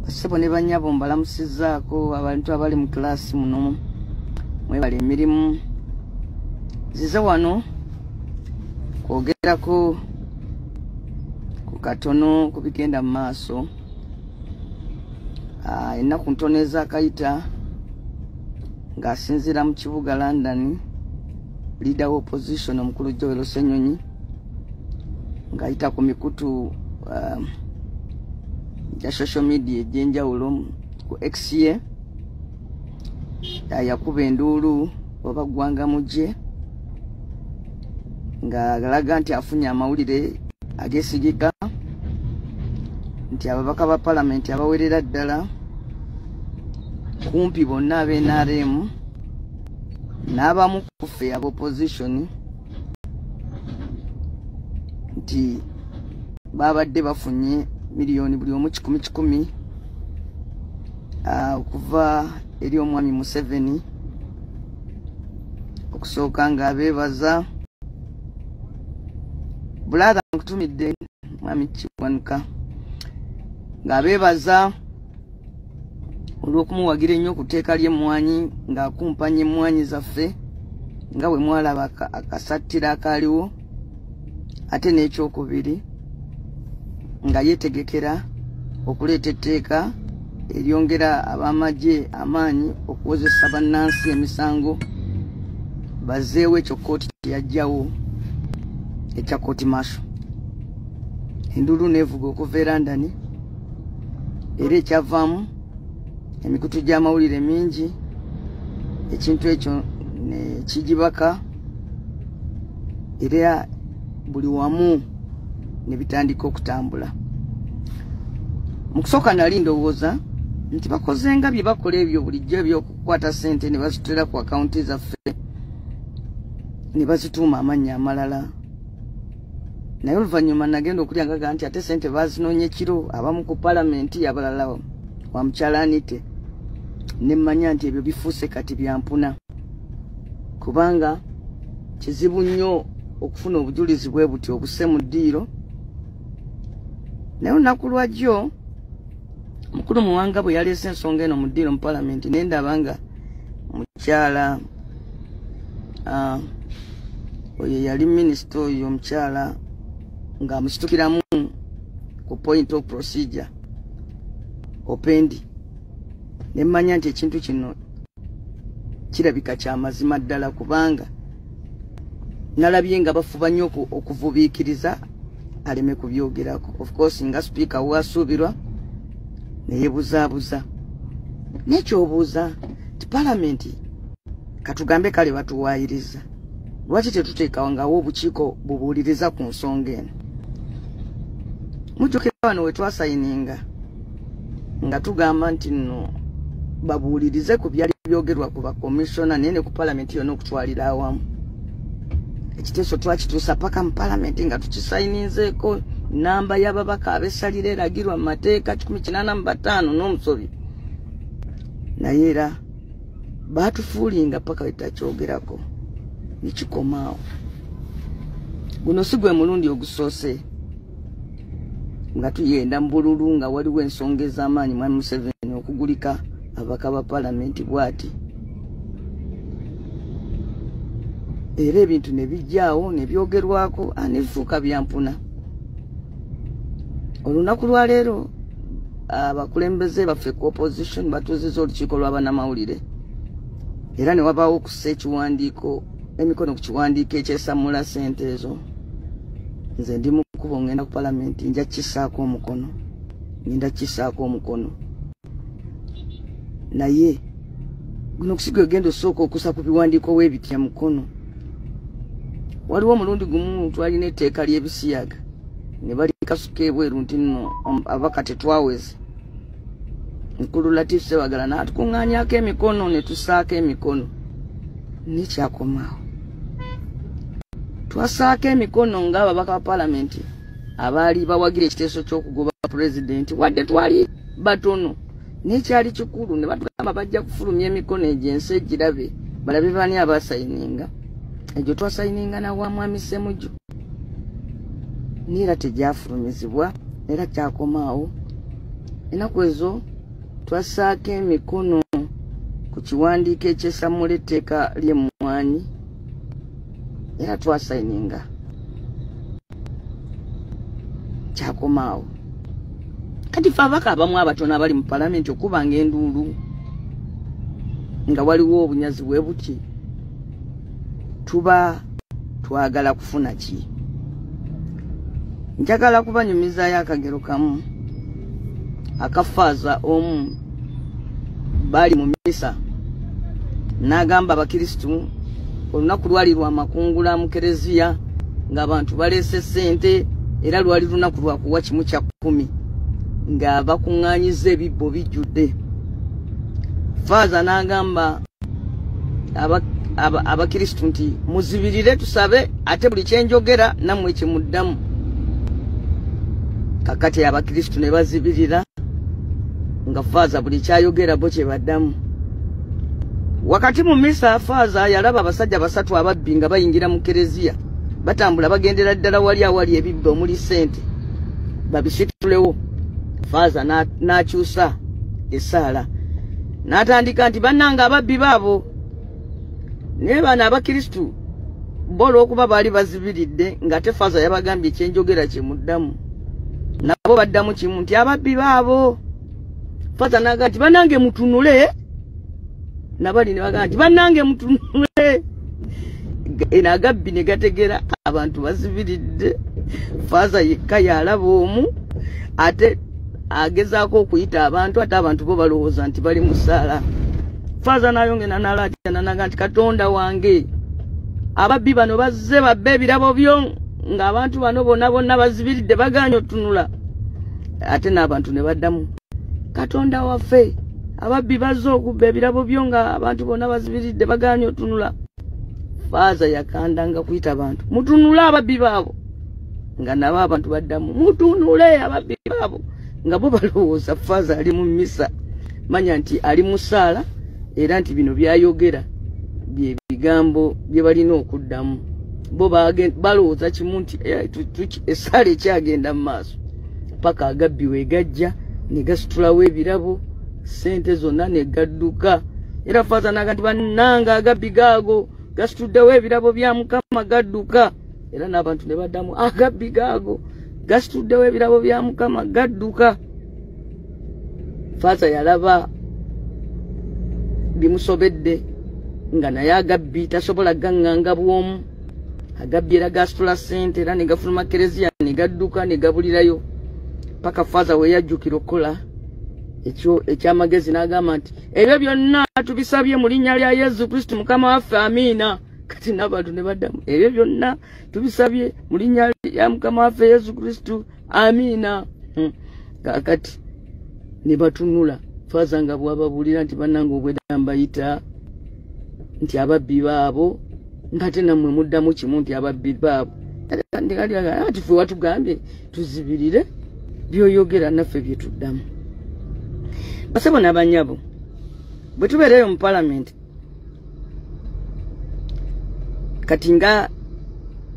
Sebo ne banyabo mbalamusizaako abantu abali mu class muno mwebale emirimu zize wano kwogerako ku katono kubigenda mu maaso. Ennaku ntono ezakayita ng'asinziira mu kibuga London, leader wa opposition omukulu Joel Ssenyonyi ng'ayita ku mikutu ya social media egy'enjawulo ku X ye yakuba enduulu oba ggwanga mugye ng'alaga nti afunye amawulire ageesigika nti ababaka ba palamenti abawerera ddala kumpi bonna ab'e NRM n'abamu ku ffe aba opposition nti babadde bafunye miliyoni buli omu 10,000 okuva eri omwami Museveni okusooka ng'abeebaza brother nkutumidde mwami Kiwanuka ng'abeebaza olw'okumuwagira ennyo ku tteeka ly'emmwanyi ng'akumpanya emmwanyi zaffe nga bwe mwalaba akasattiro akaaliwo, ate n'ekyokubiri nga yeetegekera okuleeta etteeka eryongera ab'amagye amaanyi okuwozesa bannansi emisango bazeewo ekyo kkooti teyajjawo ekya kooti maaso. Enduulu neevuga okuva e London era ekyavaamu emikutu gy'amawulire mingi, ekintu ekyo ne kigibaka era buli wamu ne bitandika okutambula. Mu kusooka nali ndowooza nti bakoze nga bye bakola ebyo bulijjo ebyokukwata ssente ne bazitera ku akawunti zaffe ne bazituuma amannya amalala, naye oluvannyuma nagenda okulya ngaga nti ate ssente bazinoonye kiro abamu ku palamenti abalala wa mukyala Anite, ne mmanya nti ebyo bifuuse kati byampuna kubanga kizibu nnyo okufuna obujulizi bwe buti obuse mu ddiiro. Naye olunaku lwajjo mukulu Muwanga bwe yaleese ensonga eno mu ddiiro mu palamenti ne ndaba nga mukyala oyo yali minisita oyo omukyala ng'amusitukiramu ku point of procedure Opendi, ne mmanya nti ekintu kino kirabika kya mazima ddala kubanga nalabye nga bafuba nnyo okuvubiikiriza aleme kubyogerako. Of course nga speaker wasuubirwa ne yeebuzaabuza n'ekyobuuza ti palamenti katugambe kale batuwaayiriza, lwaki tetuteekawangawo obukiiko bubuuliriza ku nsonga eno? Mujjukira wano we twasayininga nga tugamba nti nno babuulirize ku byali byogerwa ku bakomishona naye ne ku palamenti yonna okutwalira awamu. Ekiteeso twakituusa paka mu palamenti nga tukisayininzeeko namba y'ababaka abeesalira eragirwa mu mateeka 185 n'omusobi, naye era baatufuulinga paka wetakyogerako nekikomaawo. Guno si gwe mulundi ogusoose nga tuyenda mu bululu nga waliwo ensonga ez'amaanyi mwami Museveni okugulika ababaka ba palamenti bw'ati, era ebintu ne bijjaawo ne byogerwako nebifuuka byampuna. Olunaku lwa leero abakulembeze baffe ku opposition batuuzizza olukiiko lw'abannamawulire era ne wabaawo okussa ekiwandiiko emikono ku kiwandiiko ekyesamula ssente ezo. Nze ndi mu kkubo ngenda ku palamenti nja kissaako omukono, ngenda kissaako omukono, naye guno kusiga ogenda osooka okusa ku biwandiiko w'ebitya mukono. Waliwo omulundi gumu twalina etteeka ly'ebisiyaga ne balikasuka ebweru nti nno ababaka tetwaweze. Nkulu Latif Ssebagala n'atukuŋŋaanyako emikono ne tusaako emikono, nekyakomaawo twasaako emikono ng'ababaka ba palamenti abaali bawagira ekiteeso ky'okugoba pulezidenti wadde twali batono n'ekyali kikulu ne batugamba bajja kufulumya emikono egyo ensi egirabe balabe bani abasayininga. Egyo twasayininga na wa mwami Ssemujju n'era tegyafulumizibwa era kyakomaawo. Ennaku ezo twasaako emikono ku kiwandiiko ekyesamula etteeka ly'emmwanyi era twasayininga kyakomaawo. Kati fe abaka abamu abatono abali mu palamenti okubanga enduulu nga waliwo obunyazi bwe buti tuba twagala kufuna ki? Njagala kubanyumizaayo akagero kamu akafaaza omu bali mu misa n'agamba abakristu olunaku lwali lwa makungula mu kereziya ng'abantu baleese ssente era lwali lunaku lwa kuwa kimu kya 10 nga bakuŋŋaanyiza ebibbo bijjudde. Faaza n'agamba abakristu nti muzibirire tusabe ate buli kyenjogera nammwe kimuddamu. Kakati abakristu ne bazibirira nga Faaza buli kyayogera bo kye baddamu. Wakati mu misa Faaza yalaba abasajja basatu ababbi nga bayingira mu kereziya batambula bagendera ddala wali awali ebibbo omuli ssente babisitulewo. Faaza n'akyusa essaala n'atandika nti bannanga ababbi baabo naye bano abakristu bo olw'okuba baali bazibiridde ng'ate Faaza yabagambye ekyenjogera kyemuddamu nabo baddamu kimu nti ababbi baabo. Faaza n'agamba nti bannange mutunule, nabali ne bagamba nti bannange mutunule. Eno agabbi ne gategera abantu bazibiridde. Faaza yekka yalaba omu ate agezaako okuyita abantu ate abantu bo balowooza nti bali mu ssaala. Faaza n'ayongera n'alaatira n'agamba nti Katonda wange ababbi bano bazze babbe ebirabo byo ng'abantu bano bonna bazibiridde bagaanye otunula. Ate n'abantu ne baddamu Katonda waffe ababbi bazze okubba ebirabo byo ng'abantu bonna bazibiridde bagaanye otunula. Faaza yakandanga kuyita abantu mutunule ababbi baabo nga nabo abantu baddamu mutunule ababbi baabo nga bo balowooza Faaza ali mu misa manya nti ali mu ssaala era nti bino byayogera bye bigambo bye balina okuddamu. Bo balowooza kimu nti essaala ekyagenda mu maaso paka agabbi weegajja ne gasitulawo ebirabo ssente zonna ne gadduka. Era Faaza n'agamba nti bannanga agabbi gaago gasituddewo ebirabo bya Mukama gadduka. Era n'abantu ne baddamu agabbi gaago gasituddewo ebirabo bya Mukama gadduka. Faaza yalaba bimusobedde nga naye agabbi tasobola gaŋŋanga bwomu. Agabbi era gasitula ssente era ne gafuluma kereziya ne gadduka ne gabulirayo paka Faaza we yajjukira okukola ekyamagezi n'agamba nti ebyo byonna tubisabye mu linnya lya Yesu Kristo Mukama waffe amiina. Kati n'abantu ne baddamu ebyo byonna tubisabye mu linnya lya Mukama waffe Yesu Kristo amiina. Kakati ne batunula Faaza nga bw'ababuulira nti bannange obwedda mbayita nti ababbi baabo ng'ate nammwe muddamu kimu nti ababbi baabo. Ati ffe watugambye tuzibirire byoyogera naffe bye tuddamu. Basebo n'abanyabo bwe tubeereyo mu palamenti kati nga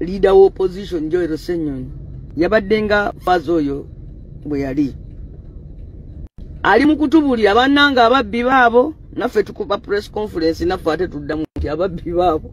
leader wa opposition Joel Ssenyonyi yabadde nga Faaza oyo bwe yali ali mu kutubuulira bannanga ababbi baabo naffe tukuba press conference naffe ate tuddamu nti ababbi baabo.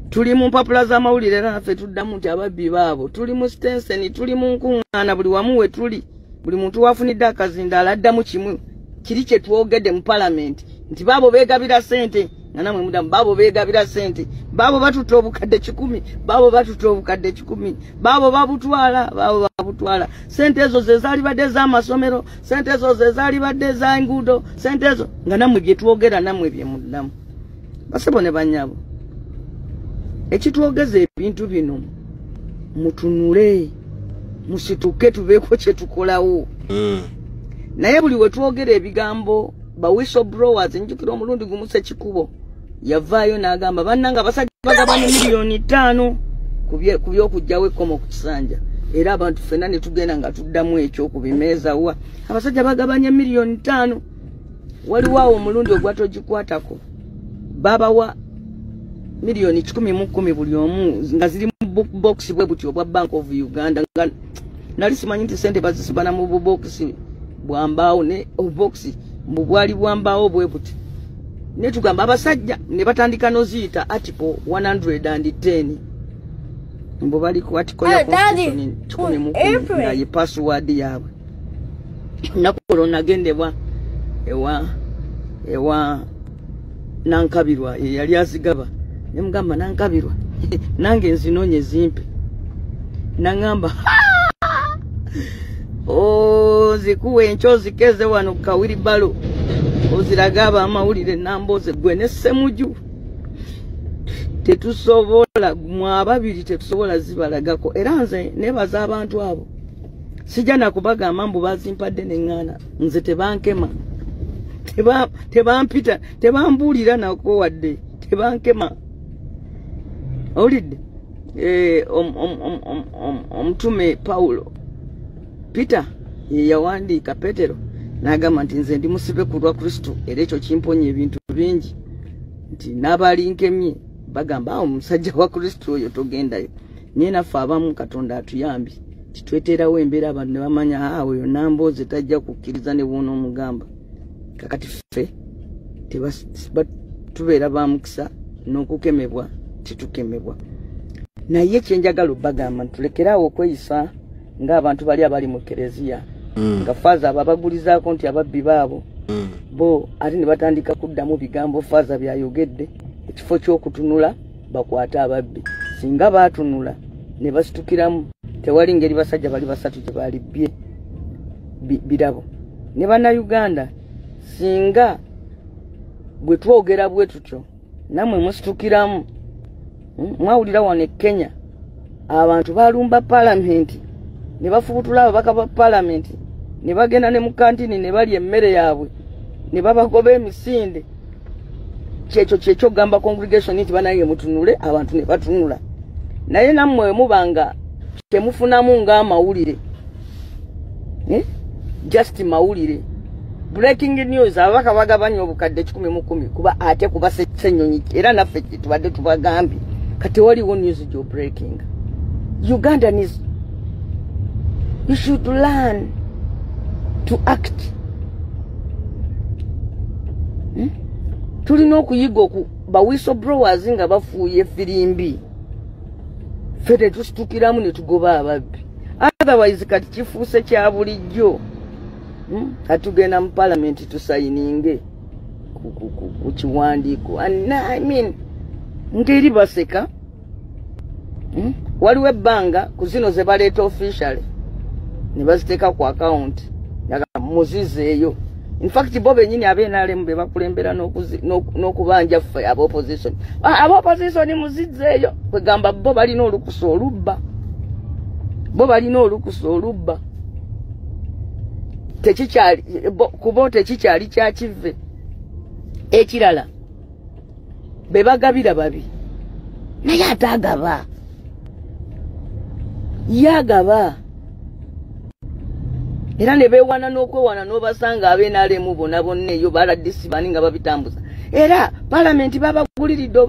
Tuli mu mpapula z'amawulire era naffe tuddamu nti ababbi baabo. Tuli mu Stensen, tuli mu nkuŋŋaana, buli wamu we tuli buli muntu wafunidde akazindaala addamu kimu kiri kye twogedde mu palamenti nti baabo beegabira ssente nga namwe muddamu baabo beegabira ssente, baabo batuta obukadde 10, baabo batuta obukadde 10, baabo babutwala. Ssente ezo ze zaali badde z'amasomero, ssente ezo ze zaali badde za nguudo, ssente ezo nga namwe bye twogera namwe bye muddamu. Basebo ne bannyabo ekitwogeza ebintu bino mutunule musituke tubeeko kye tukolawo. Naye buli we twogera ebigambo ba whistleblowers njukira omulundi gumu Ssekikubo yavaayo n'agamba bannanga abasajja bagabana miliyoni 5 ku by'okugyawo ekkomo ku kisanja era abantu ffenna ne tugenda nga tuddamu ekyo ku bimeeza wa abasajja bagabanya miliyoni 5. Waliwo awo omulundi ogwatogikwatako babawa miliyoni 10 buli omu nga ziri mu box bwe butyo bwa Bank of Uganda. Nali simanyi nti ssente bazisibana mu box bwambaawo ne boxi mbubwali bwambaawo bwe buti ne tugamba abasajja ne batandika noziyita article 110 mbo bali ku article ya constitution 10 na ye password yaabwe nakolo nagendebwa ewa nankabirwa yali azigaba ne mugamba nankabirwa nange nzinonye zimpe nangamba zikuwe enchozi keze wano kawiri balo oziragaba amawulire namboze gwe ne semuju tetusobola mwababiri tetusobola zibalagako era nze nebaza abantu abo sijja nakubaga amambu bazimpadde neŋŋaana nze tebankema tebampita tebambulira nako wadde tebankema olidde omutume Paulo Peter yawandiika Petero nagamba nti nze ndi musibe ku lwa Kristo era ekyo kimponya ebintu bingi nti n'abalinkemye bagamba omusajja wa Kristo oyo togendayo naye naffe abamu Katonda atuyambi titweterawo embeera abantu ne bamanya oyo namboze tajja kukkiriza ne bwona omugamba kakati ffe tubeera bamukisa n'okukemebwa titukemebwa naye kyenjagala obagamba ntulekerawo okweyisa ng'abantu bali abali mu kereziya nga faaza ababagulizaako nti ababbi baabo bo ate ne batandika kuddamu bigambo faaza byayogedde ekifo ky'okutunula bakwate ababbi singa baatunula ne basitukiramu tewali ngeri basajja bali basatu gye balibbye birabo ne bannayuganda singa bwe twogera bwe tutyo namwe musitukiramu mwawulira wano e Kenya abantu balumba palamenti ne bafubutula ababaka ba palamenti ne bagenda ne mu kantini ne balya emmere yaabwe ne babagoba emisinde kyekyo gamba congregation nti banaye mutunule abantu ne batunula naye nammwe mubanga temufunamu ng'amawulire just mawulire breaking news ababaka bagabanya obukadde 10 kuba ate kuba ssenyonyi era naffe tubadde tubagambye kati waliwo news jo breaking Ugandans you should learn to act tulina okuyiga ba whistleblowers nga bafuuye firimbi fete tusitukiramu ne tugoba ababbi otherwise kati kifuuse kya bulijjo atugenda mu parliament tusayininge ku kiwandiiko I mean ngeri baseka waliwo ebbanga ku zino ze baleeta officially ne baziteeka ku account muzizeeyo in fact bo bennyini ab'NRM be bakulembera n'okubanja ffe ab'opposition ab'opposition muzizeeyo kwegamba bo balina olukusa olubba tekikyali kubo tekikyali kyakive ekirala be bagabira babi naye atagaba yagaba era ne beewana n'okwewana n'obasanga ab'NRM bonna eyo baladisi bani nga babitambuza era palamenti babaguliridde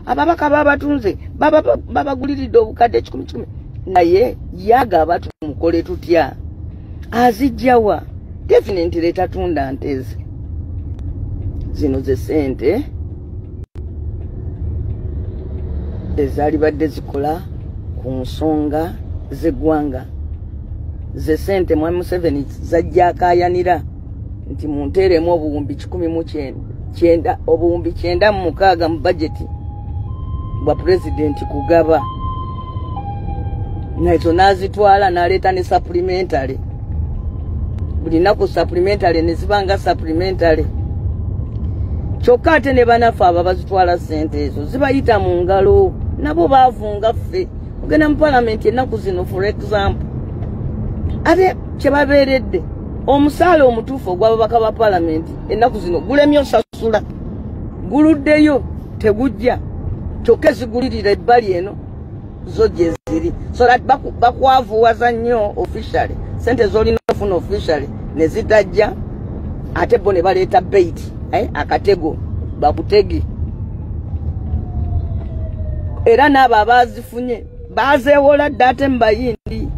ababaka babatunze babaguliridde obukadde 10 naye yagaba tumukole tutya azijjawa definitely tatunda nteze zino ze sente ezaali badde zikola ku nsonga z'eggwanga ze sente Mwami Museveni zajja akayanira nti munteeremu obuwumbi 19 obuwumbi 96 mu budgeti bwa president kugaba nazo nazitwala naleeta ne supplementary buli naku supplementary ne zibanga supplementary kyokka ate ne banafu abo bazitwala sente ezo zibayita mu ngalo nabo baavunga ffe ogenda mu parliament ennaku zino for example ate kyebabeeredde omusaala omutuufu ogw'ababaka ba parliament ennaku zino gulemye osasula guluddeyo tegujja kyokka ezigulirira ebbali eno zo gye ziri so that bakwavuwaza nnyo officially sente z'olina ofuna officially ne zitajja ate bo ne baleeta bait akatego bakutege era n'abo abazifunye bazeewola dda ate mu bayindi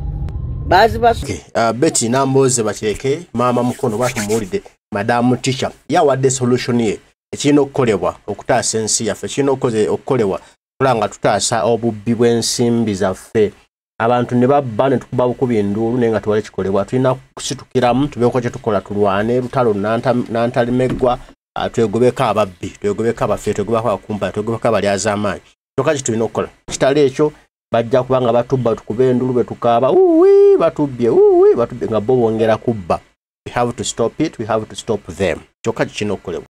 bazi basu Betty namboze bakireke mama mukono batumuulide Madam Teacher yawadde solution ye ekino okukolebwa okutaasa ensi yaffe ekino okukolebwa kulanga tutaasa obubbi bw'ensimbi zaffe abantu ne babba ne tukuba bukubi enduulu naye nga tuwale kikolebwa tulina kusitukiramu tubeeko kye tukola tulwane lutalo nantalimegwa twegobeko ababbi twegobeko abaffe twegobeko abakumpa twegobeko abalyaza amaanyi kyokka kye tulina okukola kitali ekyo bajja kubanga batubba tukube endulu bwe tukaaba batubbye nga bo bongera kubba. We have to stop it, we have to stop them. Kyokka kino okukolebwa